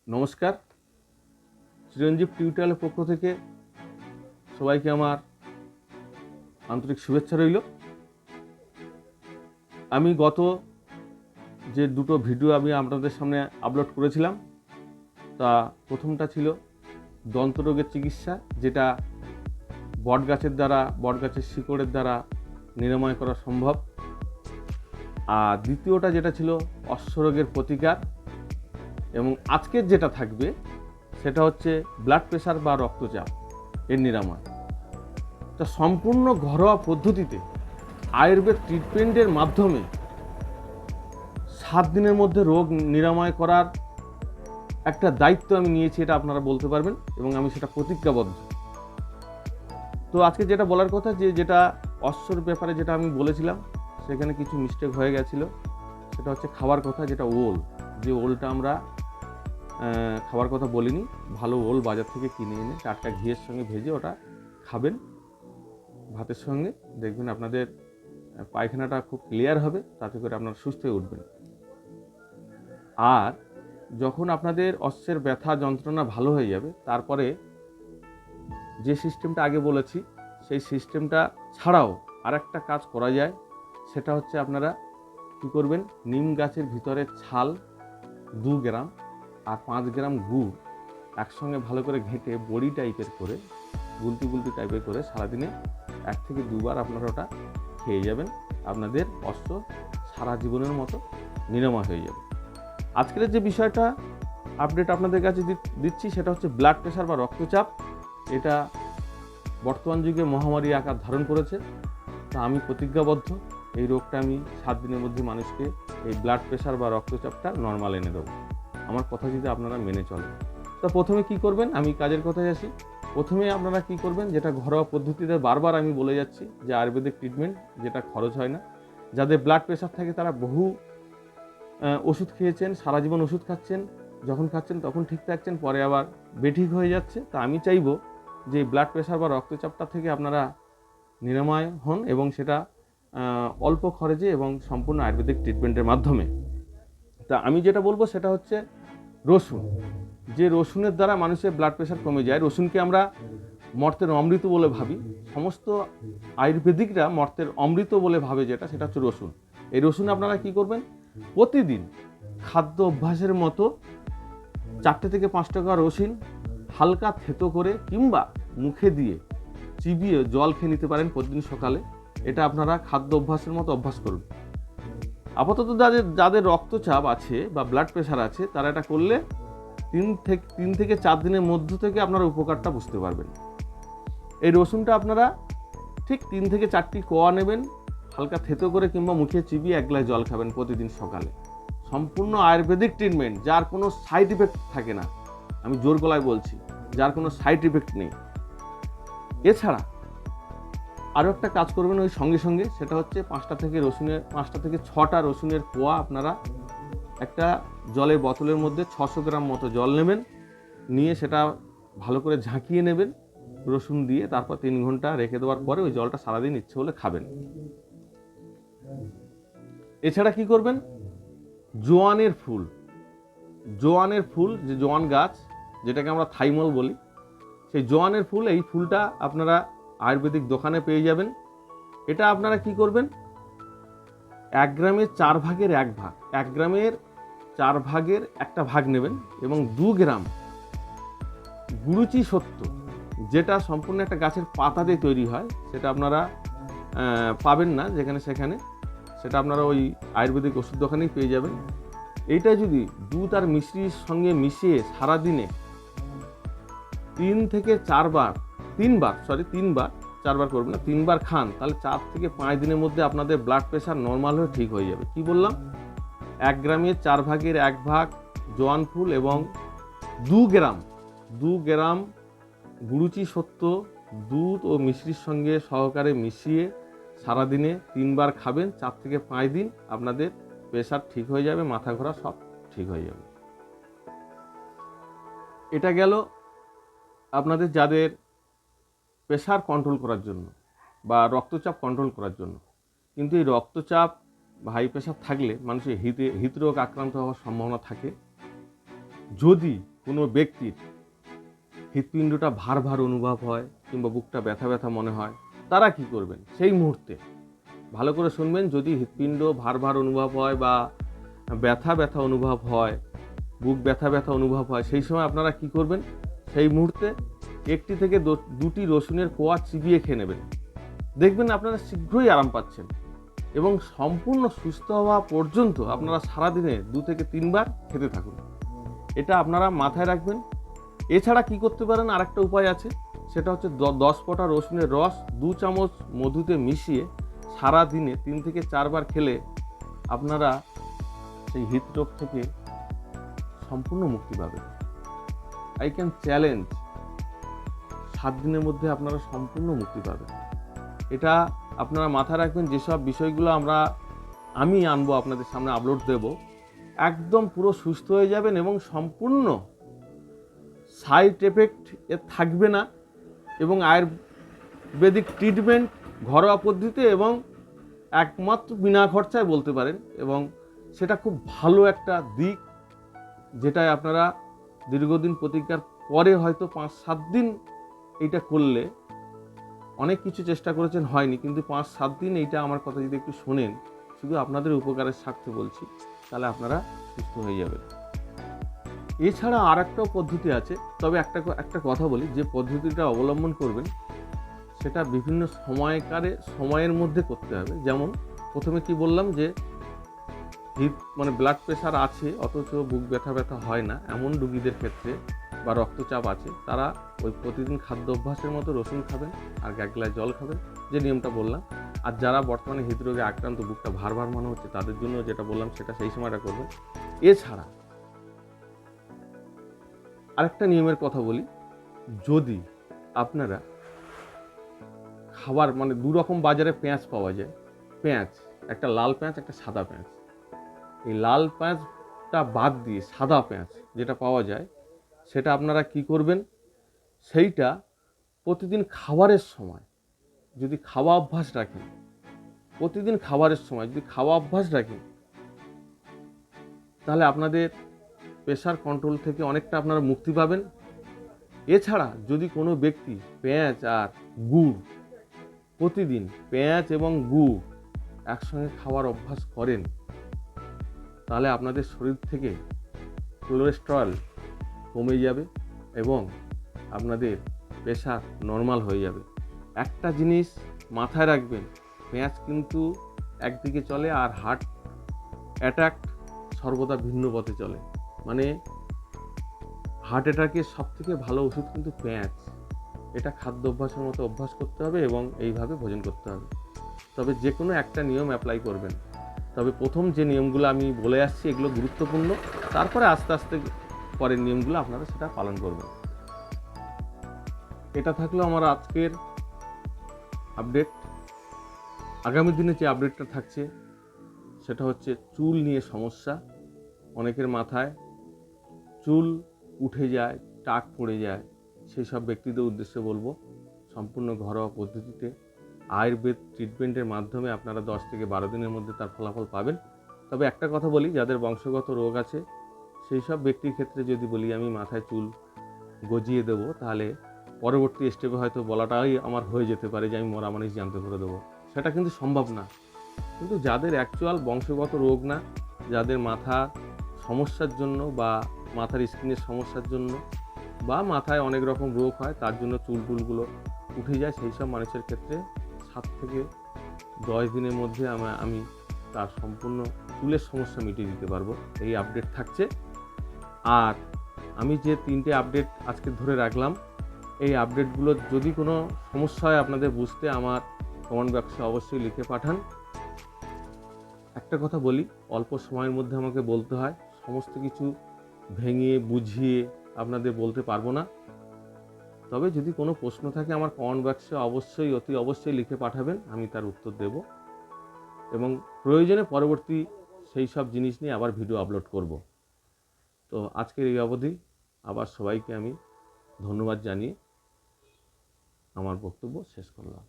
নমস্কার, চিরঞ্জীব টিউটোরিয়ালের পক্ষ থেকে সবাইকে আমার আন্তরিক শুভেচ্ছা রইল। আমি গত যে দুটো ভিডিও আমি আপনাদের সামনে আপলোড করেছিলাম, তা প্রথমটা ছিল দন্তরোগের চিকিৎসা, যেটা বটগাছের শিকড়ের দ্বারা নিরাময় করা সম্ভব। আর দ্বিতীয়টা যেটা ছিল অশ্বরোগের প্রতিকার, এবং আজকের যেটা থাকবে সেটা হচ্ছে ব্লাড প্রেশার বা রক্তচাপ এর নিরাময়। তা সম্পূর্ণ ঘরোয়া পদ্ধতিতে আয়ুর্বেদ ট্রিটমেন্টের মাধ্যমে 7 দিনের মধ্যে রোগ নিরাময় করার একটা দায়িত্ব আমি নিয়েছি, এটা আপনারা বলতে পারবেন, এবং আমি সেটা প্রতিজ্ঞাবদ্ধ। তো আজকে যেটা বলার কথা, যেটা অশ্বর ব্যাপারে যেটা আমি বলেছিলাম, সেখানে কিছু মিস্টেক হয়ে গেছিল। সেটা হচ্ছে খাবার কথা, যেটা ওল, যে ওলটা আমরা খাবার কথা বলিনি। ভালো ওল বাজার থেকে কিনে এনে টাটকা ঘিয়ের সঙ্গে ভেজে ওটা খাবেন ভাতের সঙ্গে, দেখবেন আপনাদের পায়খানাটা খুব ক্লিয়ার হবে, তাতে করে আপনারা সুস্থ হয়ে উঠবেন। আর যখন আপনাদের অশ্বের ব্যথা যন্ত্রণা ভালো হয়ে যাবে, তারপরে যে সিস্টেমটা আগে বলেছি, সেই সিস্টেমটা ছাড়াও আর একটা কাজ করা যায়। সেটা হচ্ছে আপনারা কী করবেন, নিম গাছের ভিতরে ছাল 2 গ্রাম আর 5 গ্রাম গুড় একসঙ্গে ভালো করে ঘেঁটে বড়ি টাইপের করে, গুলতি টাইপের করে সারাদিনে 1 থেকে 2 বার আপনারা ওটা খেয়ে যাবেন। আপনাদের অস্ত্র সারা জীবনের মতো নিরাময় হয়ে যাবে। আজকের যে বিষয়টা আপডেট আপনাদের কাছে দিচ্ছি, সেটা হচ্ছে ব্লাড প্রেশার বা রক্তচাপ। এটা বর্তমান যুগে মহামারী আকার ধারণ করেছে। তা আমি প্রতিজ্ঞাবদ্ধ, এই রোগটা আমি 7 দিনের মধ্যে মানুষকে এই ব্লাড প্রেশার বা রক্তচাপটা নর্মাল এনে দেবো। আমার কথা যদি আপনারা মেনে চলেন। তো প্রথমে কি করবেন, আমি কাজের কথায় আসি। প্রথমে আপনারা কি করবেন, যেটা ঘরোয়া পদ্ধতিতে বারবার আমি বলে যাচ্ছি, যে আয়ুর্বেদিক ট্রিটমেন্ট, যেটা খরচ হয় না। যাদের ব্লাড প্রেশার থাকে তারা বহু ওষুধ খেয়েছেন, সারা জীবন ওষুধ খাচ্ছেন, যখন খাচ্ছেন তখন ঠিক থাকছেন, পরে আবার বেঠিক হয়ে যাচ্ছে। তা আমি চাইবো যে ব্লাড প্রেশার বা রক্তচাপটা থেকে আপনারা নিরাময় হন, এবং সেটা অল্প খরচে এবং সম্পূর্ণ আয়ুর্বেদিক ট্রিটমেন্টের মাধ্যমে। তা আমি যেটা বলবো সেটা হচ্ছে রসুন। যে রসুনের দ্বারা মানুষের ব্লাড প্রেশার কমে যায়। রসুনকে আমরা মর্তের অমৃত বলে ভাবি, সমস্ত আয়ুর্বেদিকরা মর্তের অমৃত বলে ভাবে, সেটা হচ্ছে রসুন। এই রসুন আপনারা কি করবেন, প্রতিদিন খাদ্য অভ্যাসের মতো 4 থেকে 5 টাকা রসুন হালকা থেতো করে কিংবা মুখে দিয়ে চিবিয়ে জল খেয়ে নিতে পারেন প্রতিদিন সকালে। এটা আপনারা খাদ্য অভ্যাসের মতো অভ্যাস করুন। আপাতত যাদের রক্তচাপ আছে বা ব্লাড প্রেশার আছে, তারা এটা করলে 3 থেকে 4 দিনের মধ্য থেকে আপনারা উপকারটা বুঝতে পারবেন। এই রসুনটা আপনারা ঠিক 3 থেকে 4টি কোয়া নেবেন, হালকা থেতো করে কিংবা মুখে চিবিয়ে 1 গ্লাস জল খাবেন প্রতিদিন সকালে। সম্পূর্ণ আয়ুর্বেদিক ট্রিটমেন্ট, যার কোনো সাইড ইফেক্ট থাকে না। আমি জোর গলায় বলছি, যার কোনো সাইড ইফেক্ট নেই। এছাড়া আরও একটা কাজ করবেন ওই সঙ্গে সঙ্গে, সেটা হচ্ছে 5টা থেকে 6টা রসুনের কোয়া আপনারা একটা জলের বোতলের মধ্যে 600 গ্রাম মতো জল নেবেন, নিয়ে সেটা ভালো করে ঝাঁকিয়ে নেবেন রসুন দিয়ে। তারপর 3 ঘন্টা রেখে দেওয়ার পরে ওই জলটা সারাদিন ইচ্ছে হলে খাবেন। এছাড়া কি করবেন, জোয়ানের ফুল, যে জোয়ান গাছ, যেটাকে আমরা থাইমল বলি, সেই জোয়ানের ফুল, এই ফুলটা আপনারা আয়ুর্বেদিক দোকানে পেয়ে যাবেন। এটা আপনারা কি করবেন, 1 গ্রামের 4 ভাগের 1 ভাগ, 1 গ্রামের 4 ভাগের একটা ভাগ নেবেন, এবং 2 গ্রাম গুরুচি সত্য, যেটা সম্পূর্ণ একটা গাছের পাতা দিয়ে তৈরি হয়, সেটা আপনারা পাবেন না যেখানে সেখানে, সেটা আপনারা ওই আয়ুর্বেদিক ওষুধ দোকানেই পেয়ে যাবেন। এইটা যদি দুধ আর মিশ্রির সঙ্গে মিশিয়ে সারাদিনে 3 থেকে 4 বার, 3 বার, 4 বার করবেন না, 3 বার খান, তাহলে 4 থেকে 5 দিনের মধ্যে আপনাদের ব্লাড প্রেশার নর্মাল হয়ে ঠিক হয়ে যাবে। কি বললাম, 1 গ্রামের 4 ভাগের 1 ভাগ জোয়ান ফুল এবং 2 গ্রাম গুরুচি সত্য দুধ ও মিশ্রির সঙ্গে সহকারে মিশিয়ে সারাদিনে 3 বার খাবেন। 4 থেকে 5 দিন আপনাদের প্রেশার ঠিক হয়ে যাবে, মাথা ঘোরা সব ঠিক হয়ে যাবে। এটা গেল আপনাদের যাদের প্রেশার কন্ট্রোল করার জন্য বা রক্তচাপ কন্ট্রোল করার জন্য। কিন্তু এই রক্তচাপ বা হাই প্রেশার থাকলে মানুষের হৃদরোগ আক্রান্ত হওয়ার সম্ভাবনা থাকে। যদি কোনো ব্যক্তির হৃৎপিণ্ডটা ভার ভার অনুভব হয় কিংবা বুকটা ব্যথা ব্যথা মনে হয়, তারা কি করবেন সেই মুহূর্তে? ভালো করে শুনবেন। যদি হৃৎপিণ্ড ভার ভার অনুভব হয় বা ব্যথা ব্যথা অনুভব হয়, বুক ব্যথা ব্যথা অনুভব হয়, সেই সময় আপনারা কি করবেন? সেই মুহূর্তে 1টি থেকে 2টি রসুনের কোয়া চিবিয়ে খেয়ে নেবেন। দেখবেন আপনারা শীঘ্রই আরাম পাচ্ছেন এবং সম্পূর্ণ সুস্থ হওয়া পর্যন্ত আপনারা সারাদিনে 2 থেকে 3 বার খেতে থাকুন। এটা আপনারা মাথায় রাখবেন। এছাড়া কি করতে পারেন, আরেকটা উপায় আছে, সেটা হচ্ছে 10 ফোঁটা রসুনের রস 2 চামচ মধুতে মিশিয়ে সারাদিনে 3 থেকে 4 বার খেলে আপনারা সেই হৃদরোগ থেকে সম্পূর্ণ মুক্তি পাবেন। আই ক্যান চ্যালেঞ্জ 7 দিনের মধ্যে আপনারা সম্পূর্ণ মুক্তি পাবেন। এটা আপনারা মাথায় রাখবেন। যেসব বিষয়গুলো আমি আনবো আপনাদের সামনে আপলোড দেব, একদম পুরো সুস্থ হয়ে যাবেন এবং সম্পূর্ণ সাইড এফেক্ট এর থাকবে না এবং আয়ুর্বেদিক ট্রিটমেন্ট ঘরোয়া পদ্ধতিতে এবং একমাত্র বিনা খরচায় বলতে পারেন, এবং সেটা খুব ভালো একটা দিক, যেটায় আপনারা দীর্ঘদিন প্রতিজ্ঞার পরে হয়তো 5-7 দিন এইটা করলে, অনেক কিছু চেষ্টা করেছেন হয়নি, কিন্তু 5-7 দিন এইটা আমার কথা যদি একটু শোনেন, শুধু আপনাদের উপকারের স্বার্থে বলছি, তাহলে আপনারা সুস্থ হয়ে যাবেন। এছাড়া আর একটাও পদ্ধতি আছে, তবে একটা কথা বলি, যে পদ্ধতিটা অবলম্বন করবেন সেটা বিভিন্ন সময়ের মধ্যে করতে হবে। যেমন প্রথমে কি বললাম, যে ব্লাড প্রেশার আছে অথচ বুক ব্যথা ব্যথা হয় না, এমন রোগীদের ক্ষেত্রে বা রক্তচাপ আছে, তারা ওই প্রতিদিন খাদ্য অভ্যাসের মতো রসুন খাবেন আর 1 গ্লাস জল খাবেন, যে নিয়মটা বললাম। আর যারা বর্তমানে হৃদরোগে আক্রান্ত, বুকটা ভার ভার মনে হচ্ছে, তাদের জন্য যেটা বললাম সেটা সেই সময়টা করবেন। এছাড়া আরেকটা নিয়মের কথা বলি, যদি আপনারা খাবার 2 রকম বাজারে পেঁয়াজ পাওয়া যায়, একটা লাল পেঁয়াজ, একটা সাদা পেঁয়াজ। এই লাল পেঁয়াজটা বাদ দিয়ে সাদা পেঁয়াজ যেটা পাওয়া যায়, সেটা আপনারা কি করবেন, সেইটা প্রতিদিন খাবারের সময় যদি খাওয়া অভ্যাস রাখেন, তাহলে আপনাদের প্রেশার কন্ট্রোল থেকে অনেকটা আপনারা মুক্তি পাবেন। এছাড়া যদি কোনো ব্যক্তি পেঁয়াজ আর গুড়, প্রতিদিন পেঁয়াজ এবং গুড় একসঙ্গে খাওয়ার অভ্যাস করেন, তাহলে আপনাদের শরীর থেকে কোলেস্টেরল কমে যাবে এবং আপনাদের প্রেশার নর্মাল হয়ে যাবে। একটা জিনিস মাথায় রাখবেন, পেঁয়াজ কিন্তু একদিকে চলে আর হার্ট অ্যাটাক সর্বদা ভিন্ন পথে চলে। হার্ট অ্যাটাকের সবথেকে ভালো ওষুধ কিন্তু পেঁয়াজ। এটা খাদ্য অভ্যাসের মতো অভ্যাস করতে হবে এবং এইভাবে ভোজন করতে হবে। তবে যে কোনো একটা নিয়ম অ্যাপ্লাই করবেন। তবে প্রথম যে নিয়মগুলো আমি বলে আসছি, এগুলো গুরুত্বপূর্ণ, তারপরে আস্তে আস্তে পরের নিয়মগুলো আপনারা সেটা পালন করবেন। এটা থাকলো আমার আজকের আপডেট। আগামী দিনে যে আপডেটটা থাকছে সেটা হচ্ছে চুল নিয়ে সমস্যা। অনেকের মাথায় চুল উঠে যায়, টাক পড়ে যায়, সেই সব ব্যক্তিদের উদ্দেশ্যে বলবো, সম্পূর্ণ ঘরোয়া পদ্ধতিতে আয়ুর্বেদ ট্রিটমেন্টের মাধ্যমে আপনারা 10 থেকে 12 দিনের মধ্যে তার ফলাফল পাবেন। তবে একটা কথা বলি, যাদের বংশগত রোগ আছে সেই সব ব্যক্তির ক্ষেত্রে যদি বলি আমি মাথায় চুল গজিয়ে দেবো, তাহলে পরবর্তী স্টেপে হয়তো বলাটাই আমার হয়ে যেতে পারে যে আমি মরা মানুষ জানতে করে দেবো। সেটা কিন্তু সম্ভব না। কিন্তু যাদের অ্যাকচুয়াল বংশগত রোগ না, যাদের মাথার সমস্যার জন্য বা মাথার স্কিনের সমস্যার জন্য বা মাথায় অনেক রকম রোগ হয়, তার জন্য চুলগুলো উঠে যায়, সেই সব মানুষের ক্ষেত্রে 7 থেকে 10 দিনের মধ্যে আমি তার সম্পূর্ণ চুলের সমস্যা মিটিয়ে দিতে পারবো। এই আপডেট থাকছে। আর আমি যে 3টে আপডেট আজকে ধরে রাখলাম, এই আপডেটগুলো যদি কোনো সমস্যা হয় আপনাদের বুঝতে, আমার কমেন্ট বক্সে অবশ্যই লিখে পাঠান। একটা কথা বলি, অল্প সময়ের মধ্যে আমাকে বলতে হয়, সমস্ত কিছু ভেঙে বুঝিয়ে আপনাদের বলতে পারবো না। তবে যদি কোনো প্রশ্ন থাকে আমার কমেন্ট বক্সে অতি অবশ্যই লিখে পাঠাবেন, আমি তার উত্তর দেব এবং প্রয়োজনে পরবর্তী সেই সব জিনিস নিয়ে আবার ভিডিও আপলোড করব। তো আজকের এই অবধি, আবার সবাইকে আমি ধন্যবাদ জানিয়ে আমার বক্তব্য শেষ করলাম।